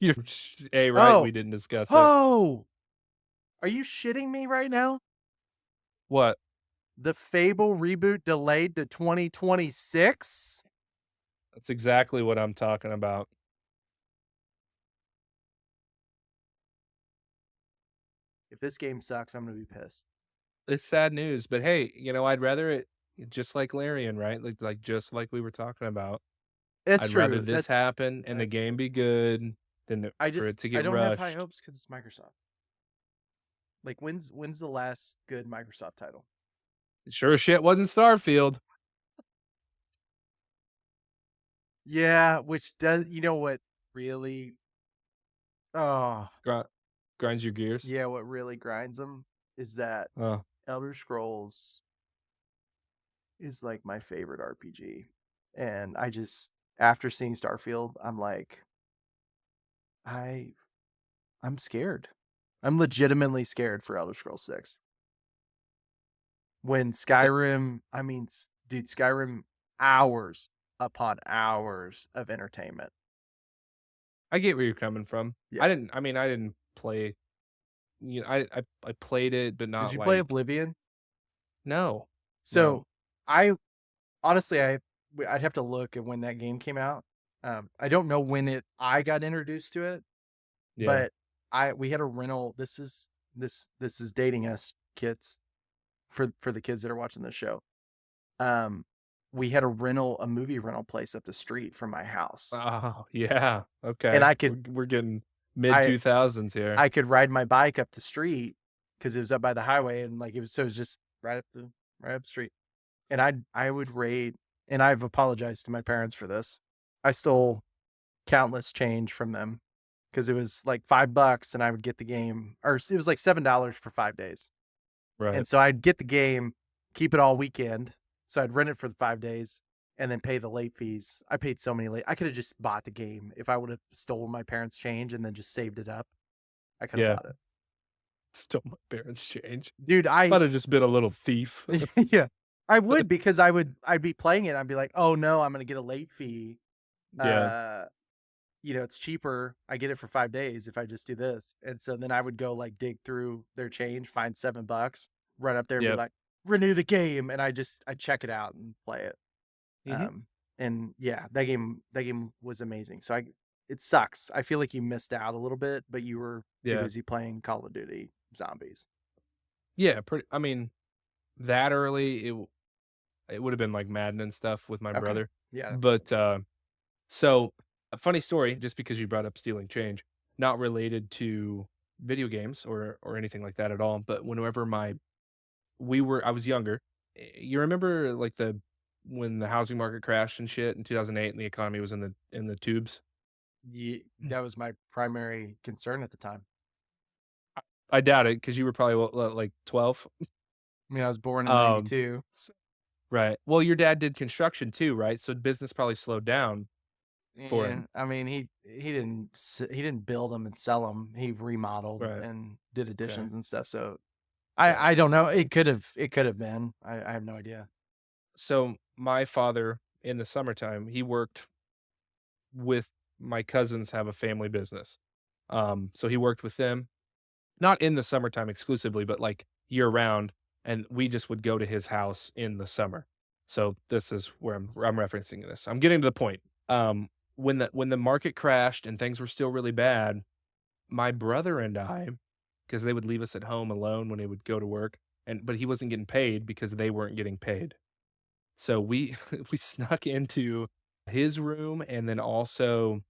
You're right, we Oh, didn't discuss it. oh, are you shitting me right now? What? The Fable reboot delayed to 2026? That's exactly what I'm talking about. If this game sucks, I'm gonna be pissed. It's sad news, but hey, I'd rather it just like Larian, right? Like just like we were talking about. It's I'd rather true. this happen and the That's game be good than for it to I get don't have high rushed. hopes because it's Microsoft. Like, when's the last good Microsoft title? Sure as shit wasn't Starfield. Yeah, which does you know what really oh, Gri Grinds your gears. yeah, what really grinds them is that Oh, Elder Scrolls is, like, my favorite RPG, and I just after seeing Starfield, I'm like, I I'm scared. I'm legitimately scared for Elder Scrolls 6. When it Skyrim I mean, dude, Skyrim, hours upon hours of entertainment. I get where you're coming from. Yeah. I didn't play, I played it, but Did not you play like Oblivion? no, So, no. I honestly, I'd have to look at when that game came out. I don't know when I got introduced to it, Yeah. but I we had a rental. This is dating us, kids, for the kids that are watching this show. Um, we had a movie rental place up the street from my house, Oh, yeah. and Okay. We're getting mid I 2000s here. I could ride my bike up the street because it was up by the highway, and like it was just right up the street. And I would raid, and I've apologized to my parents for this. I stole countless change from them because it was like $5 and I would get the game, or it was like $7 for 5 days. Right. And so I'd get the game, keep it all weekend. So I'd rent it for the 5 days and then pay the late fees. I paid so many late. I could have just bought the game if I would have stolen my parents' change and then just saved it up. I could have Yeah. bought it. Stole my parents' change. Dude, If I'd have just been a little thief. yeah. I would because I'd be playing it. I'd be like, "Oh no, I'm gonna get a late fee. Yeah. Uh, it's cheaper. I get it for 5 days if I just do this." And so then I would go like dig through their change, find $7, run up there and be Yep. like, "Renew the game," and I check it out and play it. Mhm. And yeah, that game was amazing. So it sucks. I feel like you missed out a little bit, but you were too Yeah. busy playing Call of Duty Zombies. Yeah, pretty that early, it would've been, like, Madden and stuff with my Okay. brother. Yeah, that makes But, sense. so, a funny story, just because you brought up stealing change, not related to video games or anything like that at all, but whenever I was younger, you remember, like, when the housing market crashed and shit in 2008 and the economy was in the tubes? That was my primary concern at the time. I doubt it because you were probably, what, like, 12? I mean, I was born in Um, '92. right. Well, your dad did construction too, right? So business probably slowed down for Yeah, him. I mean, he didn't build them and sell them. He remodeled Right. and did Okay. additions and stuff. So Right. I don't know. It could have been. I have no idea. So my father in the summertime, he worked with my cousins have a family business. So he worked with them, not in the summertime exclusively, but like year round, and we just would go to his house in the summer. So this is where I'm referencing this. I'm getting to the point. When the market crashed and things were still really bad, my brother and I, because they would leave us at home alone when he would go to work, but he wasn't getting paid because they weren't getting paid. So we we snuck into his room, and then also,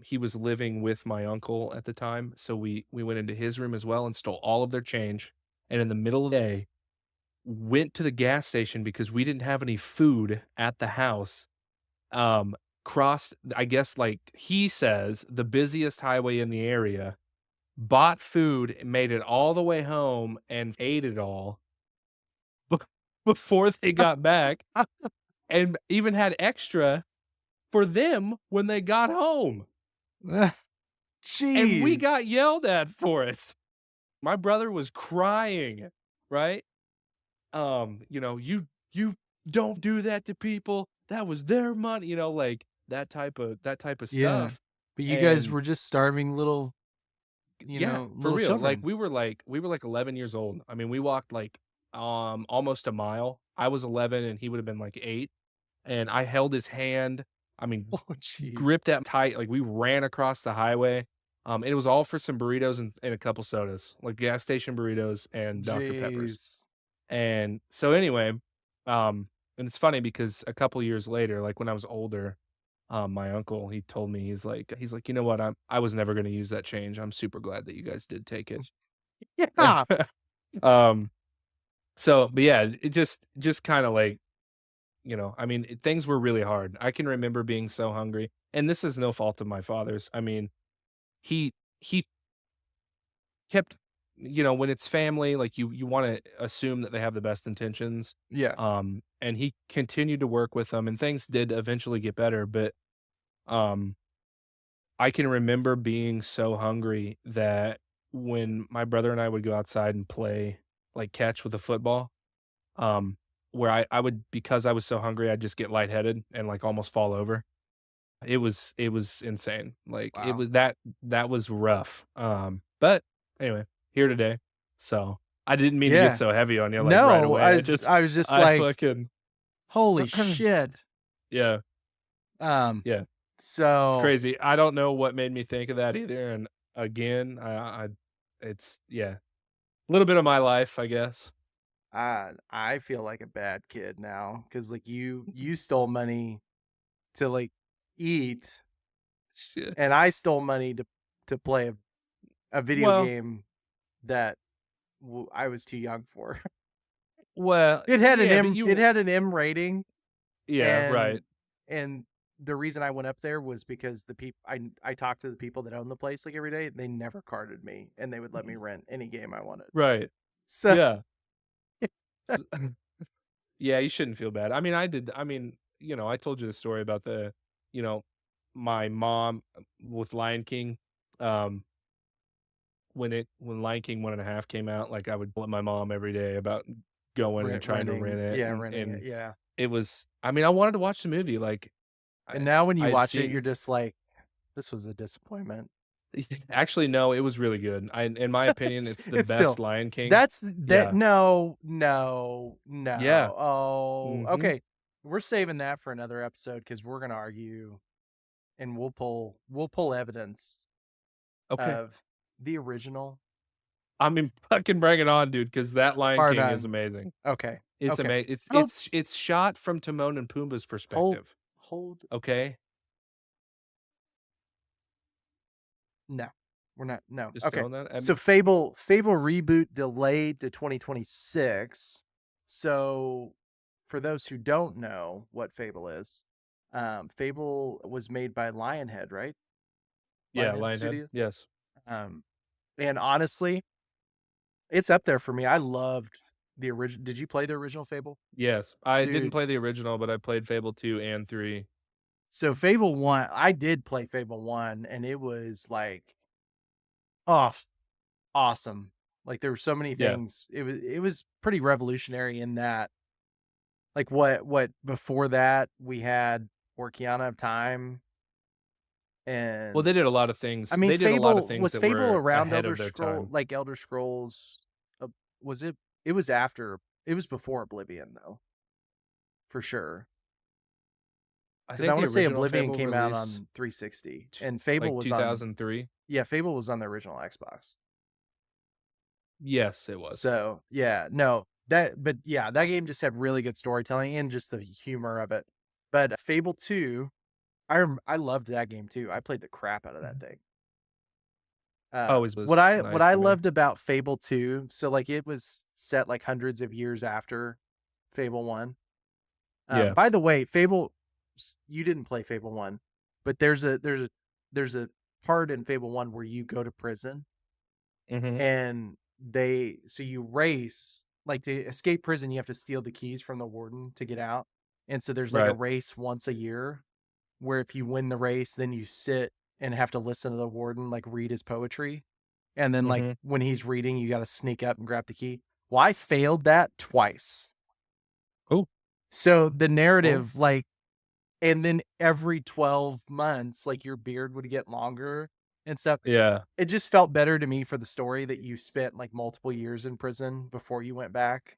he was living with my uncle at the time, so we went into his room as well and stole all of their change, and in the middle of the day, went to the gas station because we didn't have any food at the house, crossed, I guess, like, he says, the busiest highway in the area, bought food, made it all the way home, and ate it all bef before they got back, and even had extra for them when they got home, and we Jeez. got yelled at for it. My brother was crying, right? "You don't do that to people. That was their money," like, that type of Yeah. stuff. But you guys And were just starving little, yeah, for little real. children. We were like 11 years old. I mean, we walked like almost a mile. I was 11 and he would have been like 8, and I held his hand. I mean, Oh, jeez. gripped that tight, like we ran across the highway. And it was all for some burritos and a couple sodas, like gas station burritos and Dr. Peppers. Jeez. And so anyway, and it's funny because a couple years later, like when I was older, my uncle, he told me, he's like, "You know what? I was never gonna use that change. I'm super glad that you guys did take it." Yeah. Um, so, but yeah, it just kinda like, I mean, things were really hard. I can remember being so hungry, and this is no fault of my father's. I mean, he kept when it's family, like, you wanna assume that they have the best intentions, Yeah. and he continued to work with them, and things did eventually get better, but, um I can remember being so hungry that when my brother and I would go outside and play, like, catch with a football, um, where I would because I was so hungry, I'd just get lightheaded and, like, almost fall over. It was insane. Like, it Wow. was that was rough, but anyway, here today. So, I didn't mean to get Yeah. so heavy on you, like, right No, away. I was just I like, fucking "Holy shit." yeah, Um, yeah. It's so, crazy. I don't know what made me think of that either, and again, I it's yeah, a little bit of my life, I guess. I feel like a bad kid now because like, you stole money to, like, eat, and Shit. I stole money to play a video Well game that I was too young for. well, yeah, but It you had an M rating, yeah, right, and and the reason I went up there was because the people I talked to the people that own the place, like, every day, they never carded me, and they would let me rent any game I wanted. right, So yeah. S Yeah, you shouldn't feel bad. I mean, I told you the story about you know, my mom with Lion King, um, when Lion King 1.5 came out, like, I would bullet my mom every day about going and trying to rent it, renting it, and yeah. it was I mean, I wanted to watch the movie, like, And I now when I you had watch it, you're seen just like, "This was a disappointment." actually, no, it was really good. In my opinion, it's the It's best still Lion King. that's that Yeah. no, no, Yeah. no. Oh, Mhm. okay. We're saving that for another episode because we're gonna argue and we'll pull evidence Okay. of the original, I mean, fucking bring it on, dude, because that Lion bar King is none. amazing. Okay, It's okay. ama Oh, it's shot from Timon and Pumbaa's hold perspective, hold okay? no. We're not no. Just Okay. throwing that I So mean Fable reboot delayed to 2026. So for those who don't know what Fable is, Fable was made by Lionhead, right? yeah, Lionhead Lionhead, Studios. yes. Um, and honestly, it's up there for me. I loved the original. Did you play the original Fable? Yes. I didn't Dude, play the original, but I played Fable 2 and 3. so Fable 1, I did play Fable 1 and it was like, oh, awesome. Like there were so many Yeah. things. It was pretty revolutionary in that. Like what before that we had Ocarina of Time Well, and I mean they did a lot of Fable things was that Fable were around ahead of their time. Elder Scrolls was it was after it was before Oblivion though, for sure. I Cuz I think want the to say original Oblivion Fable came out released on 360 t and Fable like, was on 2003? yeah, Fable was on the original Xbox. Yes, it was. So, yeah, no, but yeah, that game just had really good storytelling and just the humor of it. But Fable 2, I loved that game too. I played the crap out of that Mhm. thing. Always was What nice I to me. loved about Fable 2, so, like, it was set, like, hundreds of years after Fable 1. Yeah. By the way, Fable you didn't play Fable 1, but there's a part in Fable 1 where you go to prison Mhm. and so you race like to escape prison you have to steal the keys from the warden to get out, and so there's like a Right. race once a year where if you win the race then you sit and have to listen to the warden like read his poetry, and then like Mhm. when he's reading you got to sneak up and grab the key. Well, I failed that twice. Cool. So the Cool. narrative, like, and then every 12 months, like, your beard would get longer and stuff. Yeah. It just felt better to me for the story that you spent, like, multiple years in prison before you went back,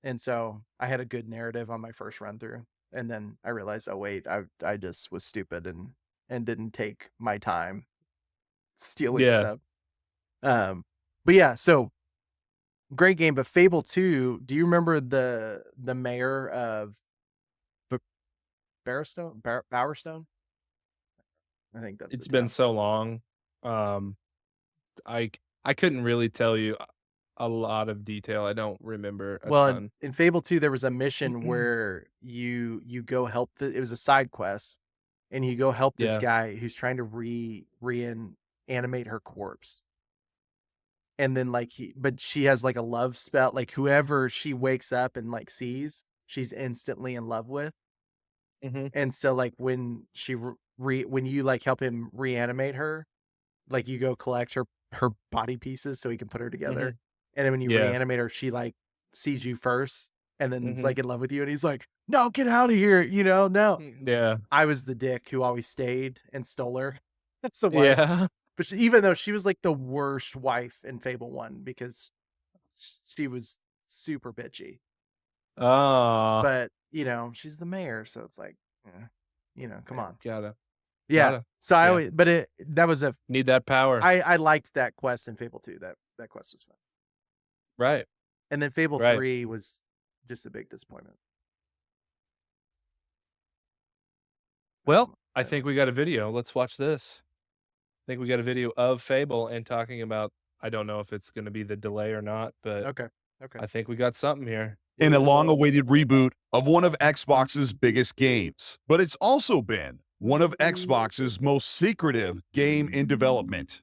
and so I had a good narrative on my first run through, and then I realized, "Oh, wait, I just was stupid and didn't take my time stealing Yeah. stuff." Um, but yeah, so great game, but Fable 2, do you remember the mayor of B Bowerstone? I think that's the It's been town. so long. Um, I couldn't really tell you a lot of detail. I don't remember a Well, in ton. in Fable 2, there was a mission where you go help it was a side quest, and you go help this Yeah. guy who's trying to reanimate her corpse. And then, like, but she has, like, a love spell, like, whoever she wakes up and, like, sees, she's instantly in love with. Mhm. And so, like, when she when you, like, help him reanimate her, like, you go collect her body pieces so he can put her together, Mhm. and then when you Yeah. reanimate her, she, like, sees you first and then is, Mhm. like, in love with you, and he's like, "No, get out of here," you know? No. Yeah. I was the dick who always stayed and stole her. That's the wife. Yeah. But even though she was, like, the worst wife in Fable 1 because she was super bitchy, Ah. but, she's the mayor, so it's like, eh, come Yeah, on. Yeah. gotta. So I Yeah. always but that was Need that power. I liked that quest in Fable 2. That quest was fun. Right. And then Fable Right. 3 was just a big disappointment. Well, I Yeah. think we got a video. Let's watch this. I think we got a video of Fable and talking about I don't know if it's gonna be the delay or not, but Okay. Okay. I think we got something here. Here In we a go. long awaited reboot of one of Xbox's biggest games, but it's also been one of Xbox's most secretive game in development.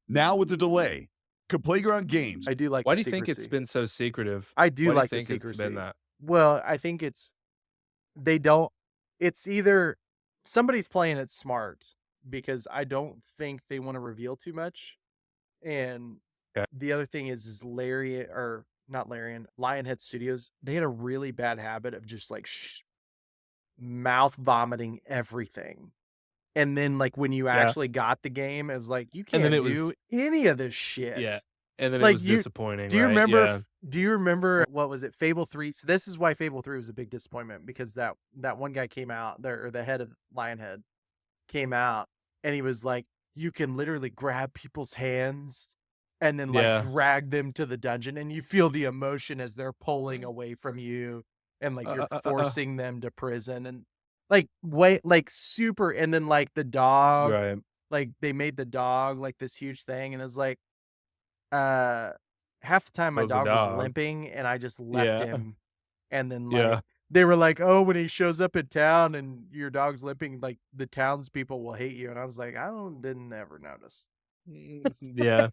Now with the delay, could Playground Games I do like Why the do you think it's secrecy. been so secretive? I do Why do you like the think it's been secrecy. that? Well, I think they don't it's either somebody's playing it smart because I don't think they wanna reveal too much, and 'Kay. the other thing is Larian or not Larian, Lionhead Studios, they had a really bad habit of just, like, mouth vomiting everything, and then, like, when you Yeah. actually got the game, it was like, "You And then can't it do was any of this yeah. shit." And then it Like, was disappointing, do you right? remember Yeah. f do you remember what was it, Fable 3? So this is why Fable 3 was a big disappointment because that one guy came out there, or the head of Lionhead came out, and he was like, "You can literally grab people's hands and then, like, Yeah. drag them to the dungeon, and you feel the emotion as they're pulling away from you, and, like, you're forcing them to prison," and, like, way like, super and then, like, the dog, Right. like, they made the dog, like, this huge thing, and it was like, uh, half the time my Was a dog was dog. limping, and I just left Yeah. him, and then, like, Yeah. they were like, "Oh, when he shows up in town and your dog's limping, like, the townspeople will hate you," and I was like, didn't ever notice." Yeah.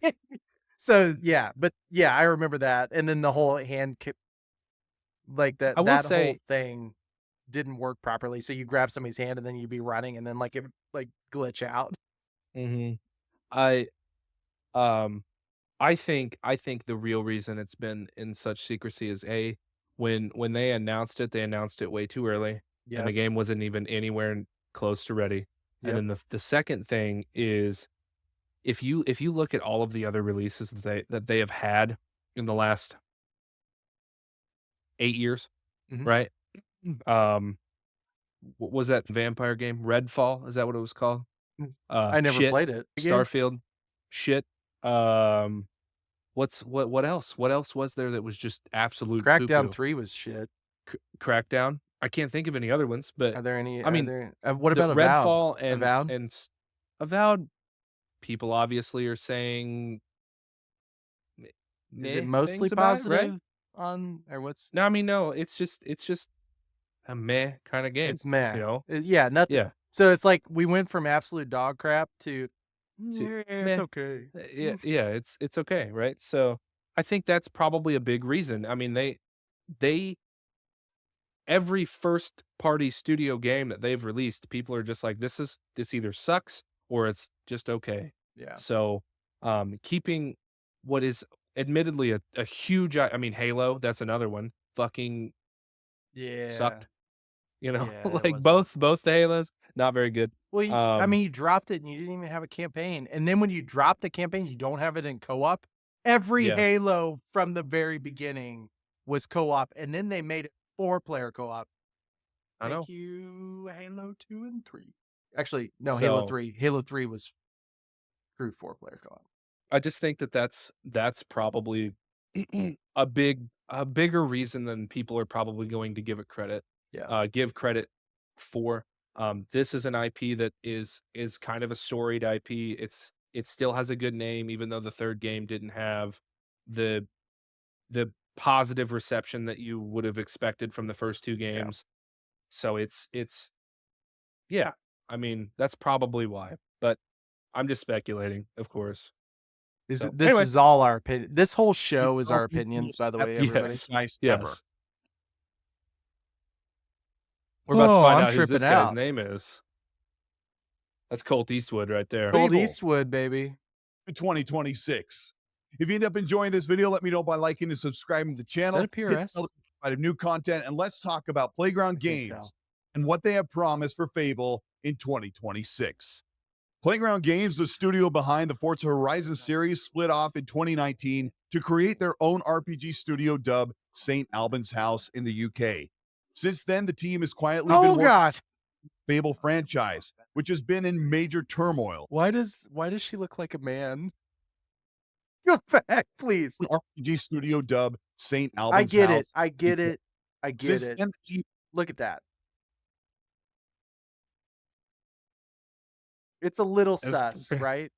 So, yeah, but, yeah, I remember that, and then the whole like, I will that whole say thing didn't work properly, so you grab somebody's hand, and then you'd be running, and then, like, it would, like, glitch out. mhm. I, um I think the real reason it's been in such secrecy is A, when they announced it way too early, and the Yes. game wasn't even anywhere close to ready. And Yep. then the second thing is if you look at all of the other releases that they have had in the last 8 years, Mhm. right? Um, what was that vampire game? Redfall, is that what it was called? Mm. I never Shit, played it. Again? Starfield, shit, um what else? What else was there that was just absolute Crackdown poo-poo? 3 was shit. Crackdown? I can't think of any other ones, but, I Are mean, there what the about Avowed? Redfall and Avowed? Avowed, people obviously are saying meh Is it meh mostly things about it, right? positive on or what's No, I mean, no, it's just a meh kinda game, it's meh. you know? Yeah, nothing. Yeah, So it's like we went from absolute dog crap to, to It's meh. okay." Yeah, yeah, it's okay, right? So, I think that's probably a big reason. I mean, they every first party studio game that they've released, people are just like, this either sucks or it's just okay. Yeah. So, keeping what is admittedly a huge I mean, Halo, that's another one, fucking Yeah. sucked. you know? Yeah, it Like, wasn't. both the Halos, not very good. Well, I Um, mean, you dropped it and you didn't even have a campaign. And then when you drop the campaign, you don't have it in co-op. Every yeah, Halo from the very beginning was co-op, and then they made it 4-player co-op. I Thank know. you, Halo 2 and 3. Actually, no, Halo So, 3. Halo 3 was true 4-player co-op. I just think that that's probably a bigger reason than people are probably going to give it credit Yeah. give credit for. This is an IP that is kind of a storied IP. It still has a good name, even though the third game didn't have the the positive reception that you would have expected from the first two Yeah. games. So it's yeah. I mean, that's probably why. But I'm just speculating, of course. So This anyway, is all our opinion. This whole show is Oh, our he's the opinions, most by the way, everybody. yes, nice ever. yes. We're about to Oh, find I'm out who this tripping guy's out. name is. That's Colt Eastwood right there. Gold Fable Eastwood, baby. in 2026. If you end up enjoying this video, let me know by liking and subscribing to the Is that channel. a Hit the PRS? bell to get notified of new content, and let's talk about Playground Can't Games tell. and what they have promised for Fable in 2026. Playground Games, the studio behind the Forza Horizon series, split off in 2019 to create their own RPG studio dubbed St. Albans House in the UK. Since then, the team has quietly been Oh working God. on the Fable franchise, which has been in major turmoil. Why does she look like a man? Go back, please. An RPG studio dubbed St. I Albans get it. House. I get it. I get Since it. then, the team Look at that. It's a little sus, right?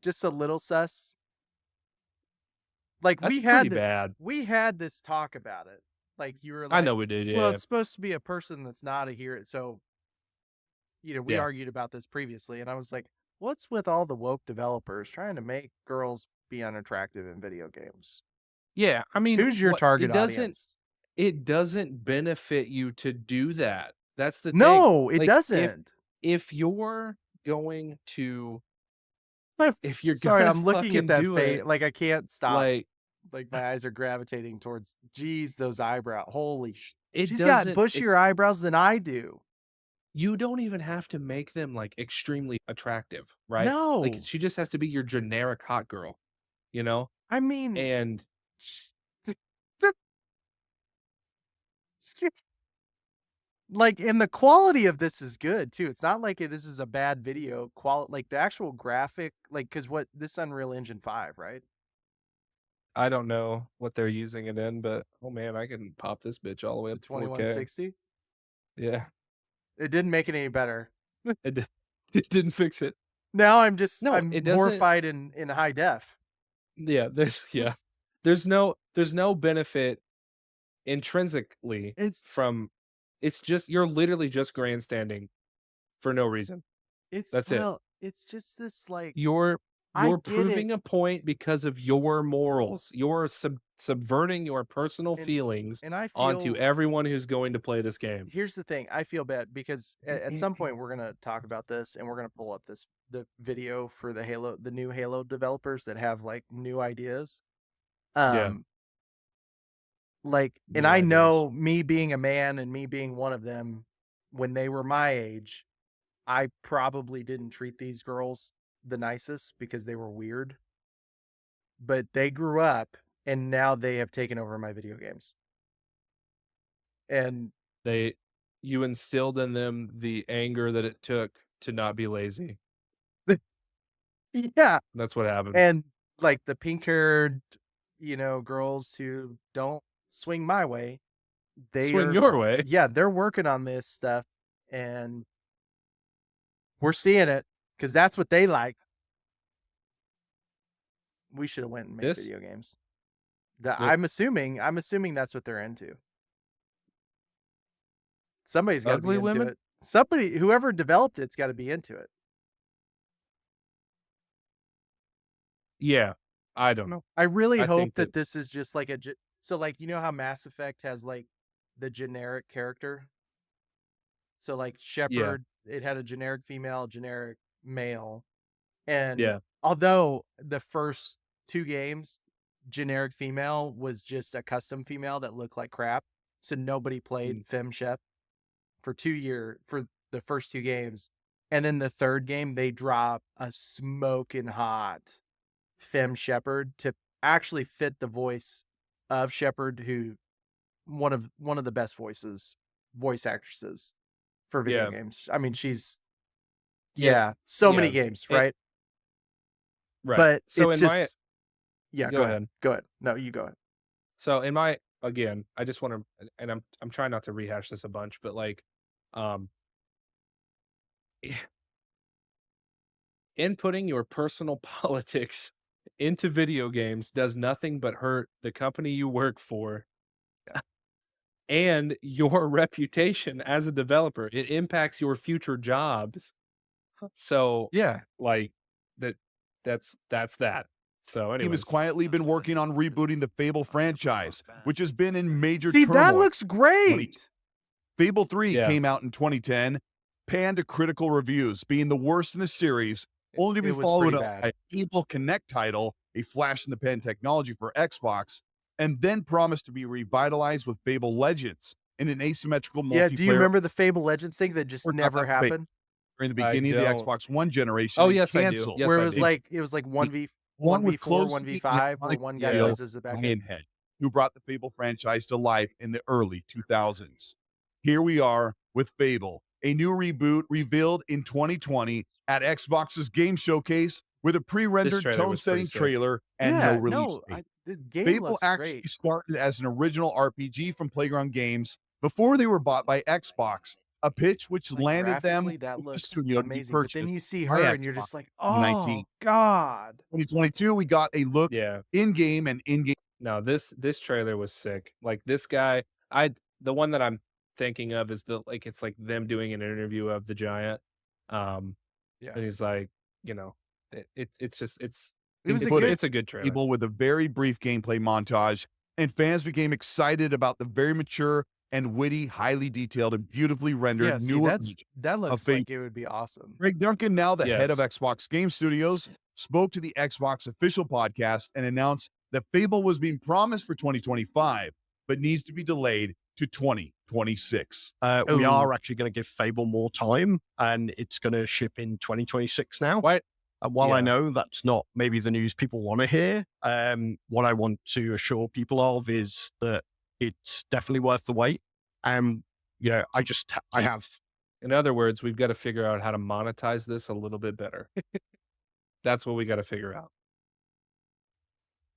Just a little sus. Like That's pretty bad. we had this talk about it. Like you were I like, know we did, well, yeah. it's supposed to be a person that's not a hero. So, we Yeah. argued about this previously, and I was like, what's with all the woke developers trying to make girls be unattractive in video games? Yeah, I mean, Who's your what target audience? it doesn't benefit you to do that. That's the thing. No, it Like, doesn't. if you're going to if you're Sorry, gonna I'm looking at fucking that do face. it, Like I can't stop. like, Like my eyes are gravitating towards. Geez, those eyebrows. Holy sh! it She's got doesn't it bushier eyebrows than I do. you don't even have to make them, like, extremely attractive, right? Like, No, she just has to be your generic hot girl, you know? I mean, And like, and the quality of this is good too. It's not like this is a bad video quality. Like the actual graphic, like because what this Unreal Engine 5, right? I don't know what they're using it in, but, oh, man, I can pop this bitch all the way The up to 4K. 2160. Yeah. It didn't make it any better. It di it didn't fix it. Now No, I'm it doesn't horrified in high def. yeah, there's no benefit intrinsically It's from it's just you're literally just grandstanding for no reason. That's it. it's just this like You're I you're get it. proving a point because of your morals. You're subverting your personal And feelings and I onto feel everyone who's going to play this game. here's the thing. I feel bad because at some point we're gonna talk about this and we're gonna pull up the video for the new Halo developers that have like new ideas. Yeah, Um, like, and new I ideas. know me being a man and me being one of them, when they were my age, I probably didn't treat these girls the nicest because they were weird. But they grew up and now they have taken over my video games. And They you instilled in them the anger that it took to not be lazy. yeah, That's what happened. and like the pink haired, girls who don't swing my way, they Swing are, your way. yeah, they're working on this stuff and we're seeing it because that's what they like. We should have went and made This video games. the I'm assuming that's what they're into. Somebody's got to be ugly into women? it. Somebody, whoever developed it's got to be into it. Yeah, I don't know. I really I hope think that that this is just like so like how Mass Effect has like the generic character. So like yeah, Shepard, it had a generic female, generic male. And yeah, although the first two games, generic female was just a custom female that looked like crap. So nobody mm, played Fem Shep. for for the first 2 games. And then the third game, they drop a smoking hot Femme Shepherd to actually fit the voice of Shepherd, who one of the best voice actresses for video Yeah. games. I mean, she's Yeah. so many Yeah. games, It right? Right. But So it's in my just yeah, Go ahead. Go ahead. No, you go ahead. So in my again, I just wanna and I'm trying not to rehash this a bunch, but, like, um, inputting your personal politics into video games does nothing but hurt the company you work for and your reputation as a developer. It impacts your future jobs. So, Yeah. like, that that's that. So, Team has anyways, quietly been working on rebooting the Fable franchise, which has been in major See, that turmoil. looks great. Fable 3 Yeah. came out in 2010, panned to critical reviews, being the worst in the series, only to be It was followed pretty up bad. by a Fable Connect title, a flash in the pan technology for Xbox, and then promised to be revitalized with Fable Legends in an asymmetrical multiplayer. Yeah, do you remember the Fable Legends thing that just Or not never that great. happened? during the I beginning of the don't Xbox One generation Oh, and yes, I do. canceled. Yes, Where I it was do. like 1v Along with 1v4, closely 1v5, where iconic one guy Yeah. plays as the bad guy. Lionhead, who brought the Fable franchise to life in the early 2000s. Here we are with Fable, a new reboot revealed in 2020 at Xbox's Game Showcase with a pre-rendered trailer was pretty tone-setting sick. trailer and no Yeah, release no, date. the game Fable looks actually great. started as an original RPG from Playground Games before they were bought by Xbox, a pitch which Like, landed them graphically, that with the looks studio to be amazing, but then purchased you see by her and you're Xbox just like, in 19. "Oh god." 2022, we got a look Yeah. in-game and in-game No, this trailer was sick. Like, this guy the one that I'm thinking of is it's like them doing an interview of the giant. Um, Yeah. and he's like, you know, it's just It was a footage. good it's a good trailer. Fable with a very brief gameplay montage, and fans became excited about the very mature and witty, highly detailed, and beautifully rendered Yeah, see, new that of looks Fable. like it would be awesome. Greg Duncan, now the head of Yes. Xbox Game Studios, spoke to the Xbox official podcast and announced that Fable was being promised for 2025, but needs to be delayed to 2026. We Ooh. are actually going to give Fable more time, and it's going to ship in 2026 now. Why And while I Yeah. know that's not maybe the news people want to hear, what I want to assure people of is that it's definitely worth the wait. Yeah, I have In other words, we've got to figure out how to monetize this a little bit better. That's what we got to figure out.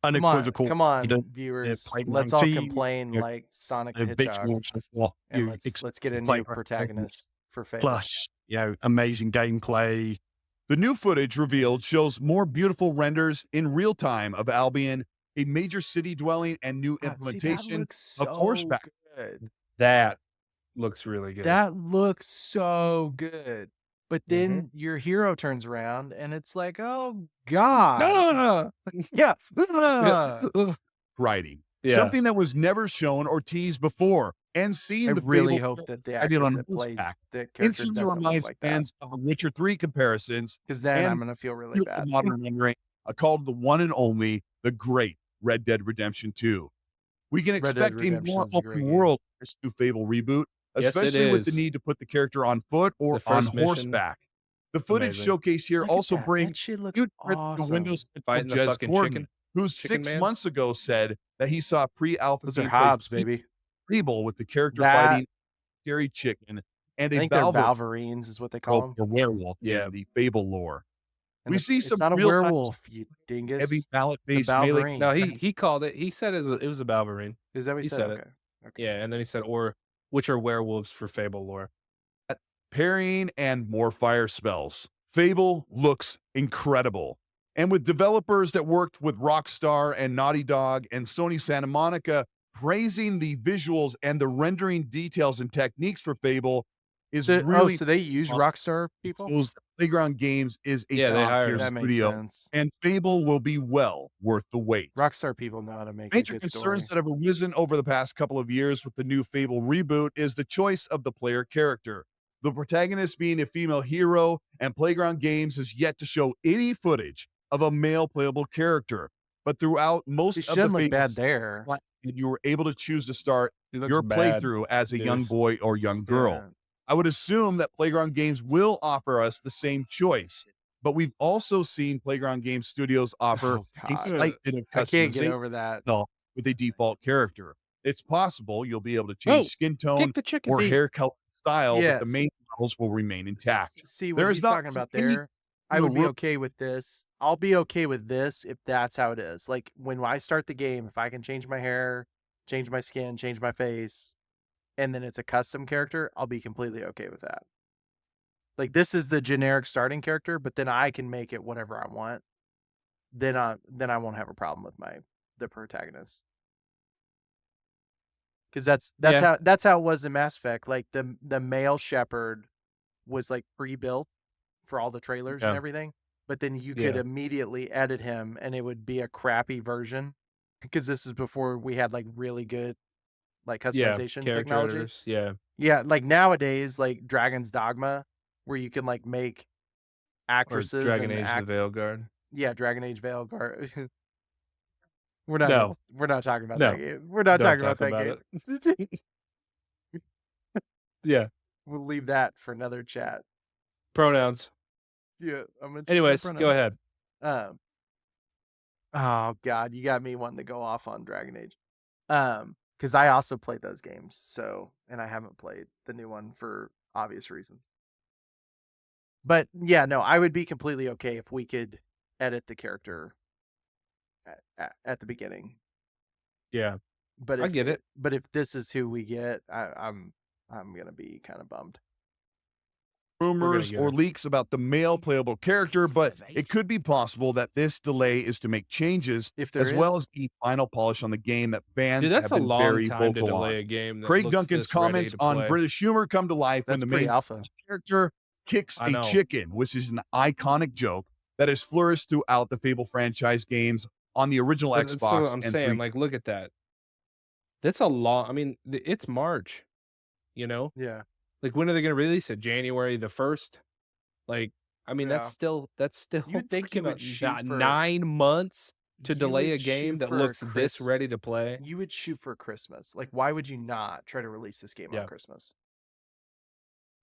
unequivocal. Come on, you know, viewers. Playground Let's all team, complain you know, like Sonic the the big Hedgehog, launch of what and you let's expect get a from new Playground protagonist for Fable. Plus, amazing gameplay. The new footage revealed shows more beautiful renders in real time of Albion, a major city dwelling, and new God, see, that implementation looks of so horseback. good. That looks really good. That looks so good. But then Mhm. your hero turns around and it's like, oh god. Ah! Yeah. Ah. writing. Yeah. Something that was never shown or teased before. And seeing I the really Fable hope that the riding actress on that plays horseback the character instantly doesn't look reminds like that. fans of the Witcher 3 comparisons Because then and I'm gonna feel really real bad. modern rendering, a call to the one and only, the great Red Dead Redemption 2. We can Red Dead expect a Redemption more is a great open game. world in this new Fable reboot, Yes, it especially with the is. need to put the character on foot or The on first mission, horseback. The footage amazing. showcase here Look at also that. brings That shit looks new awesome. Windows Fighting the Jez fucking Gordon, chicken who chicken 6 man. months ago said that he saw pre-alpha Those are gameplay Hobbs, feats baby. Fable with the character That fighting scary chicken and I a think they're Valve Valverines is what they call them. or werewolf Yeah. in the Fable lore. And We it's, see it's some not a real-time werewolf, you dingus. heavy It's a palette-based melee. Valverine. No, he called it. He said it was a Balverine. Is that what he he said? said it. Okay. Okay. Yeah, and then he said, which are werewolves for Fable lore. Parrying and more fire spells. Fable looks incredible. And with developers that worked with Rockstar and Naughty Dog and Sony Santa Monica praising the visuals and the rendering details and techniques for Fable is really So they use Rockstar people? shows that Playground Games is a Yeah, they hired top-tier them. That makes studio, sense. and Fable will be well worth the wait. Rockstar people know how to make a Major good concerns story. that have arisen over the past couple of years with the new Fable reboot is the choice of the player character. The protagonist being a female hero, and Playground Games has yet to show any footage of a male playable character. But throughout most She of the shouldn't look bad Fables, there. you were able to choose to start He looks your bad. playthrough as a young Deuce. boy or young girl. Yeah. I would assume that Playground Games will offer us the same choice, but we've also seen Playground Games Studios offer Oh a God, slight bit of I can't get customization over that. with a default character. It's possible you'll be able to change Oh, skin tone kick the chicken. or See, hair color style, but the yes. main models will remain intact. See what There is he's not talking about any there. in I the would be room. okay with this. I'll be okay with this if that's how it is. Like when I start the game, if I can change my hair, change my skin, change my face, and then it's a custom character, I'll be completely okay with that. Like this is the generic starting character, but then I can make it whatever I want. Then I won't have a problem with the protagonist. Because Yeah, that's how it was in Mass Effect. Like the male shepherd was like pre-built for all the trailers and yeah, everything, but then you could yeah. immediately edit him and it would be a crappy version because this is before we had like really good like Yeah, customization character technology. editors. Yeah. Yeah, like nowadays, like Dragon's Dogma, where you can like make Or actresses Dragon and Age: The act. Veilguard. Yeah, Dragon Age Veilguard. No, We're not talking about that no, game. We're not don't talking about talk that about game. it. Yeah, We'll leave that for another chat. pronouns. Yeah, I'm gonna just go Anyways, go pronouns. ahead. Oh God, you got me wanting to go off on Dragon Age. Because I also played those games, so and I haven't played the new one for obvious reasons. But yeah, no, I would be completely okay if we could edit the character at the beginning. Yeah, But I get it. But if this is who we get, I'm gonna be kind of bummed. Rumors get or her. leaks about the male playable character, but it could be possible that this delay is to make changes If there as well is, as keep final polish on the game that Dude, fans that's have a been long very time to vocal on. delay a game that Craig looks Duncan's this ready comments to on play. British humor come to life when that's the pretty main alpha. character kicks I a know. chicken, which is an iconic joke that has flourished throughout the Fable franchise games on the original But that's what Xbox I'm and saying. 3. Like, look at that. That's a long. I mean, it's March. You know, Yeah, like when are they going to release it? January the 1st. Like, I mean, yeah. that's still You would think you fucking would shoot for 9 months to you delay a would game shoot that for a looks this ready to play. You would shoot for Christmas. Like, why would you not try to release this game on Yeah, Christmas?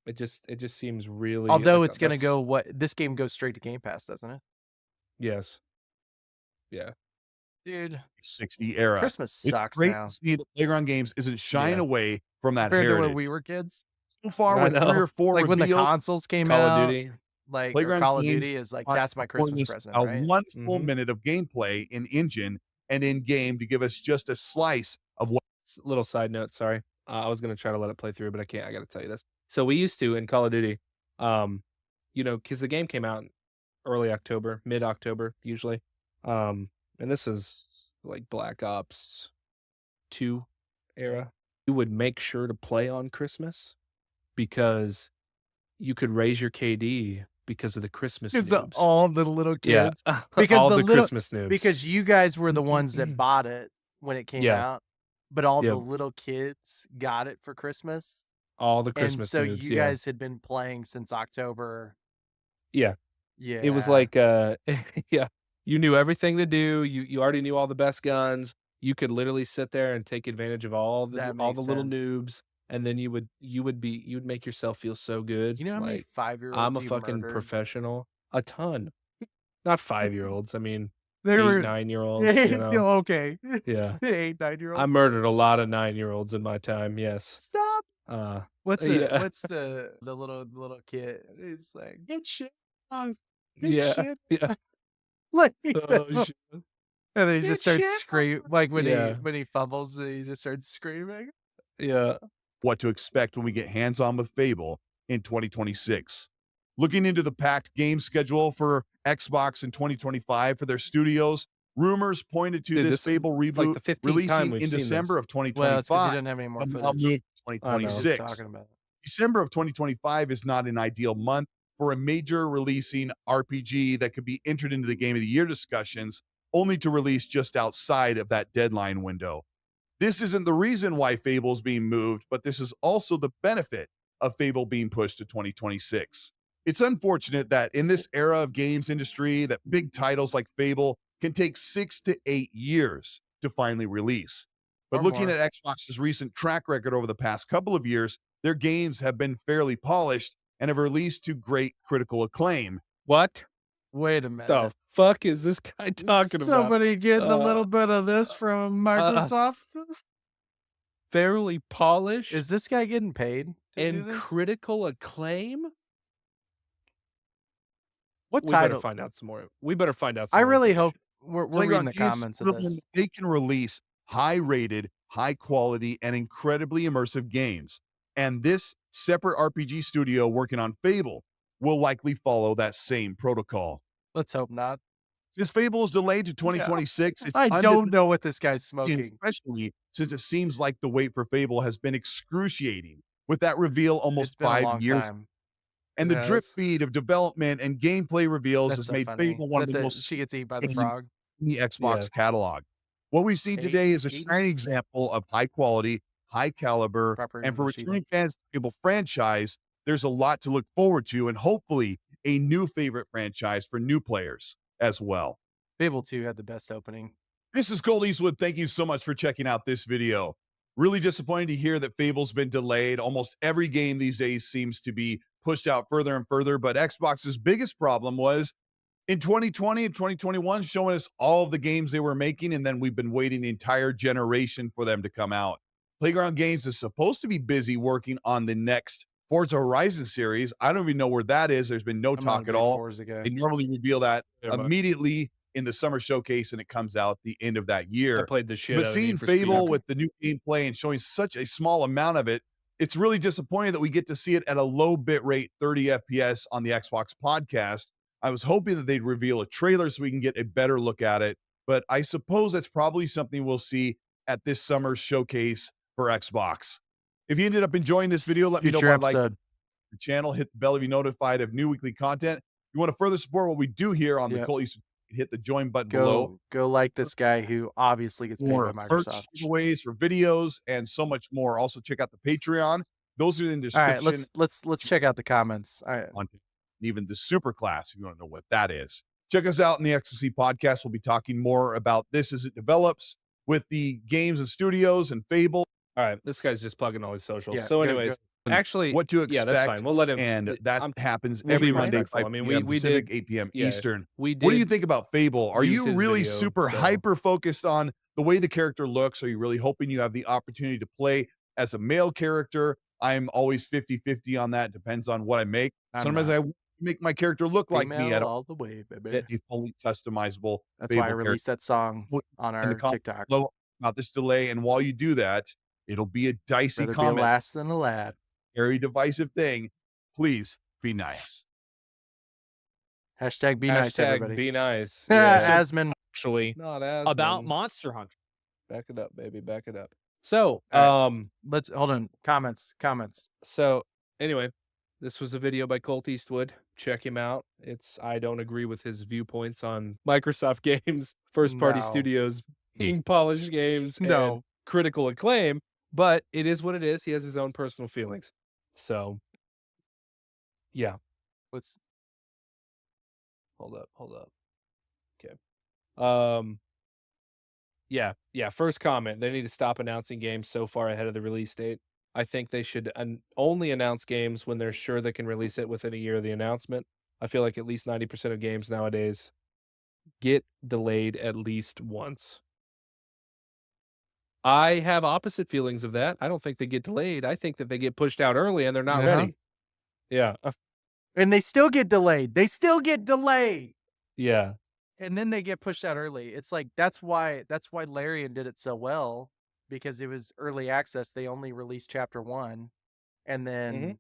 it just seems really Although like it's gonna that's go this game goes straight to Game Pass, doesn't it? yes, yeah, Dude, 60 era. Christmas It's sucks great now to see that Playground Games isn't shying yeah. away from that compared to heritage. when we were kids. So far, I with 3 know. or 4 Like when the reveals, consoles came Call of out, Duty. like or Playground Call of Games Duty is like got that's my before Christmas this present, a right? 1 full Mhm. minute of gameplay in engine and in game to give us just a slice of what Little side note, sorry. I was gonna try to let it play through, but I can't. I gotta tell you this. So we used to in Call of Duty, um, you know, because the game came out in early October, mid October usually, and this is like Black Ops 2 era. You would make sure to play on Christmas because you could raise your KD because of the Christmas It's noobs. all the little Yeah, kids because all the the little Christmas noobs. because you guys were the ones that bought it when it came Yeah, out, but all the yep, little kids got it for Christmas. all the And Christmas so noobs. you Yeah, guys had been playing since October. yeah. It was Yeah, like, yeah, you knew everything to do. You already knew all the best guns. You could literally sit there and take advantage of that all makes the little sense. noobs, and then you'd make yourself feel so good. You know how many Like, I'm 5-year-olds a you fucking murdered? professional. A ton. Not 5-year-olds. I mean, They 8, were 9-year-olds, you know? okay. Yeah. 8, I 9-year-olds. murdered a lot of 9-year-olds in my time. Yes. Stop. Uh, What's yeah, the little kid? It's like get shit on, get yeah, shit, yeah. like, Oh shit. and then he Get just starts shit screaming like Yeah, when he fumbles, and he just starts screaming. yeah. what to expect when we get hands-on with Fable in 2026. Looking into the packed game schedule for Xbox in 2025 for their studios, rumors pointed to Dude, this this Fable like reboot the 15th time releasing we've in seen December this. of Well, it's because he 2025, didn't have any more but now footage. moved to I know. Just 2026. talking about. December of 2025 is not an ideal month for a major releasing RPG that could be entered into the Game of the Year discussions, only to release just outside of that deadline window. This isn't the reason why Fable's being moved, but this is also the benefit of Fable being pushed to 2026. It's unfortunate that in this era of games industry that big titles like Fable can take 6 to 8 years to finally release. But Or looking more. at Xbox's recent track record over the past couple of years, their games have been fairly polished and have released to great critical acclaim. What Wait a the minute. fuck is this guy talking about? Somebody getting a little bit of this from Microsoft? Fairly polished Is this guy getting paid to do and this? critical acclaim? What We better title? find out some more. We better find out some I more really information. hope we're reading Playground the Games comments has of proven this. they can release high-rated, high-quality, and incredibly immersive games. And this separate RPG studio working on Fable will likely follow that same protocol. Let's hope not. Since Fable is delayed to 2026, it's I don't know what this guy's smoking. especially since it seems like the wait for Fable has been excruciating, with that reveal almost It's been a 5 long years. time. And It the drip has. feed of development and gameplay reveals That's has so made funny. Fable one of That the most she gets eaten by the games frog. in the Xbox catalog. What we've seen today is a shining example of high quality, high caliber, Proper and for English returning fans to the Fable franchise, there's a lot to look forward to, and hopefully a new favorite franchise for new players as well. Fable 2 had the best opening. This is Colt Eastwood. Thank you so much for checking out this video. Really disappointed to hear that Fable's been delayed. Almost every game these days seems to be pushed out further and further, but Xbox's biggest problem was in 2020 and 2021 showing us all of the games they were making, and then we've been waiting the entire generation for them to come out. Playground Games is supposed to be busy working on the next Forza Horizon series. I don't even know where that is. There's been no I'm not a talk at big all. Forza guy. They normally reveal that Yeah, but immediately in the summer showcase, and it comes out the end of that I year. played the shit But out of seeing Need for Speed. Fable with the new gameplay and showing such a small amount of it, it's really disappointing that we get to see it at a low bit rate, 30 FPS on the Xbox podcast. I was hoping that they'd reveal a trailer so we can get a better look at it, but I suppose that's probably something we'll see at this summer's showcase for Xbox. If you ended up enjoying this video, let me know Future by liking episode. the channel, hit the bell to be notified of new weekly content. If you want to further support what we do here on the Yep. Colt Eastwood, hit the join button below. Go like this guy who obviously gets paid For by perks, Microsoft. giveaways, for videos, and so much more. Also, check out the Patreon. Those are in the All right, description. let's check out the comments. All right. Content, and even the super class, if you want to know what that is. Check us out in the XSC podcast. We'll be talking more about this as it develops with the games and studios and Fable. All right, this guy's just plugging all his socials. Yeah, So, go- anyways, actually, What to yeah, expect, that's fine. We'll let him. and that I'm- happens we'll every be Monday, respectful. 5 I mean, p.m. we Pacific, did 8 p.m. yeah, Eastern. we did. What do you think about Fable? Are use you his really video, super so- hyper focused on the way the character looks? Are you really hoping you have the opportunity to play as a male character? I'm always 50-50 on that. Depends on what I make. I'm Sometimes not. I make my character look like me. I Female don't all the way, baby. get a fully customizable That's why I Fable released that song on in our the comments TikTok. below about this delay. And while you do that, it'll be a dicey Rather be a comment, lass than a lad. very divisive thing. Please be nice. Hashtag be nice, Hashtag everybody. be nice. Yeah, Yeah, Asman. actually, not as about Monster Hunter. Back it up, baby. Back it up. So, All Let's hold on. Comments. So anyway, this was a video by Colt Eastwood. Check him out. I don't agree with his viewpoints on Microsoft games, first party No. studios being polished games, and No. critical acclaim, but it is what it is. He has his own personal feelings. So yeah. Let's Hold up. Okay. Yeah. First comment. They need to stop announcing games so far ahead of the release date. I think they should only announce games when they're sure they can release it within a year of the announcement. I feel like at least 90% of games nowadays get delayed at least once. I have opposite feelings of that. I don't think they get delayed. I think that they get pushed out early and they're not Uh-huh. ready. Yeah. and they still get delayed. Yeah. And then they get pushed out early. It's like that's why Larian did it so well, because it was early access. They only released chapter 1, and then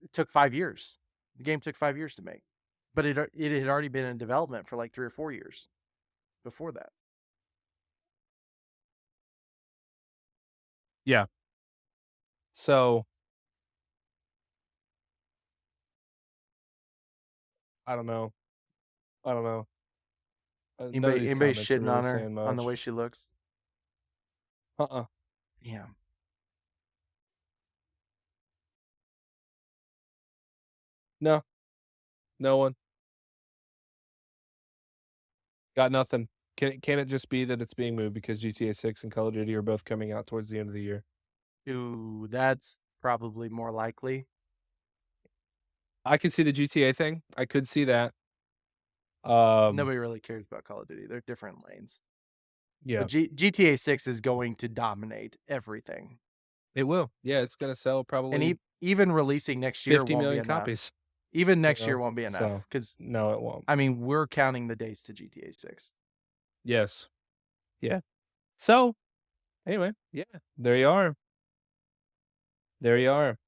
it took 5 years. The game took 5 years to make, but it had already been in development for like 3 or 4 years before that. So I don't know. None of Anybody these comments are shitting really on her saying on the much. way she looks? Yeah. No. No one. Got nothing. Can it just be that it's being moved because GTA 6 and Call of Duty are both coming out towards the end of the year? Ooh, that's probably more likely. I could see the GTA thing. I could see that. Nobody really cares about Call of Duty. They're different lanes. Yeah, But GTA 6 is going to dominate everything. it will. Yeah, it's gonna sell And probably even releasing next year 50 won't be million enough. copies. Even You next year know, won't be enough so because no, it won't. I mean we're counting the days to GTA 6. Yes. Yeah. So anyway, yeah, there you are. There you are.